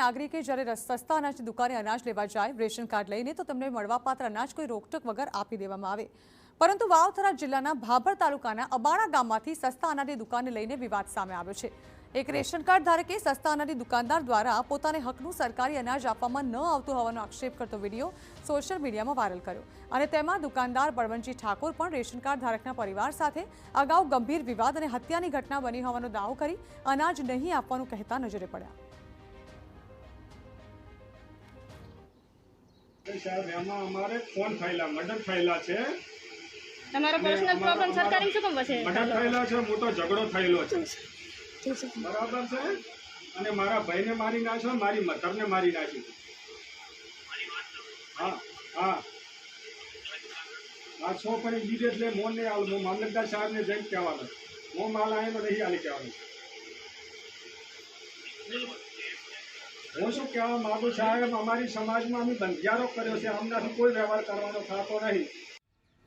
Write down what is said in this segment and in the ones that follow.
નાગરિકે જ્યારે સસ્તા અનાજની દુકાને અનાજ લેવા જાય રેશન કાર્ડ લઈને તો તેમને મળવાપાત્ર અનાજ કોઈ રોકટોક વગર આપી દેવામાં આવે, પરંતુ વાવથરા જિલ્લાના ભાભર તાલુકાના અબાણા ગામમાંથી સસ્તા અનાજની દુકાને લઈને વિવાદ સામે આવ્યો છે। એક રેશન કાર્ડ ધારકે સસ્તા અનાજની દુકાનદાર દ્વારા પોતાને હકનું સરકારી અનાજ આપવામાં ન આવતું હોવાનો આક્ષેપ કરતો વિડીયો સોશિયલ મીડિયામાં વાયરલ કર્યો અને તેમાં દુકાનદાર બળવંતજી ઠાકોર પણ રેશન કાર્ડ ધારકના પરિવાર સાથે અગાઉ ગંભીર વિવાદ અને હત્યાની ઘટના બની હોવાનો દાવો કરી અનાજ નહીં આપવાનું કહેતા નજરે પડ્યા। સાહેબ એમાં અમારે ફોન થયેલા મર્ડર થયેલા છે। તમારો પર્સનલ પ્રોબ્લેમ સરકારી શું કામ છે? મર્ડર થયેલા છે, મોટો ઝઘડો થયેલો છે, બરાબર છે। અને મારા ભાઈને મારી નાખ્યો, મારી મધરને મારી નાખી। હા હા આ છો પણ ઇમિડિયેટલી મોન નહીં આવું, હું મામલતદાર સાહેબને જઈને કહેવાનું, હું માલ આવેલો નહીં આલી કહેવાનું। હું શું કહેવા માગું સાહેબ, અમારી સમાજમાં અમે બંધિયારો કર્યો છે, આમનાથી કોઈ વ્યવહાર કરવાનો થતો નહીં।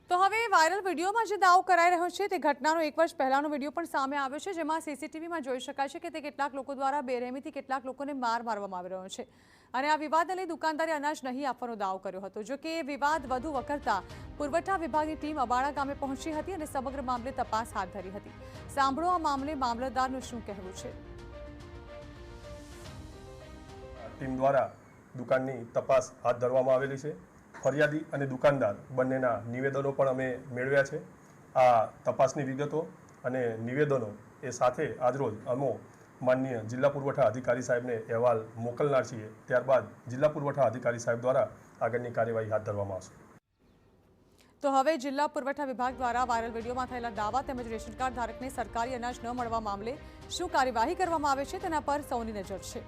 તો હવે વાયરલ વિડીયોમાં જે દાવો કરાઈ રહ્યો છે તે ઘટનાનો 1 વર્ષ પહેલાનો વિડીયો પણ સામે આવ્યો છે, જેમાં સીસીટીવીમાં જોઈ શકાય છે કે તે કેટલાક લોકો દ્વારા બેરહેમીથી કેટલાક લોકોને મારવામાં આવી રહ્યો છે અને આ વિવાદને લઈ દુકાનદારે અનાજ નહીં આપવાનો દાવો કર્યો હતો। જો કે વિવાદ વધુ વકરતા પુરવઠા વિભાગની ટીમ અબાણા ગામે પહોંચી હતી અને સમગ્ર મામલે તપાસ હાથ ધરી હતી। સાંભળો આ મામલે મામલતદારનું શું કહેવું છે। ટીમ દ્વારા દુકાનની તપાસ હાથ ધરવામાં આવેલી છે। ફરિયાદી અને દુકાનદાર બંનેના નિવેદનો પણ અમે મેળવ્યા છે। આ તપાસની વિગતો અને નિવેદનો એ સાથે આજરોજ અમો માનનીય જિલ્લા પુરવઠા અધિકારી સાહેબને અહેવાલ મોકલનાર છીએ, ત્યારબાદ જિલ્લા પુરવઠા અધિકારી સાહેબ દ્વારા આગળની કાર્યવાહી હાથ ધરવામાં આવશે। તો હવે જિલ્લા પુરવઠા વિભાગ દ્વારા વાયરલ વિડીયોમાં થયેલા દાવા તેમજ રેશન કાર્ડ ધારકને સરકારી અનાજ ન મળવા મામલે શું કાર્યવાહી કરવામાં આવે છે તેના પર સૌની નજર છે।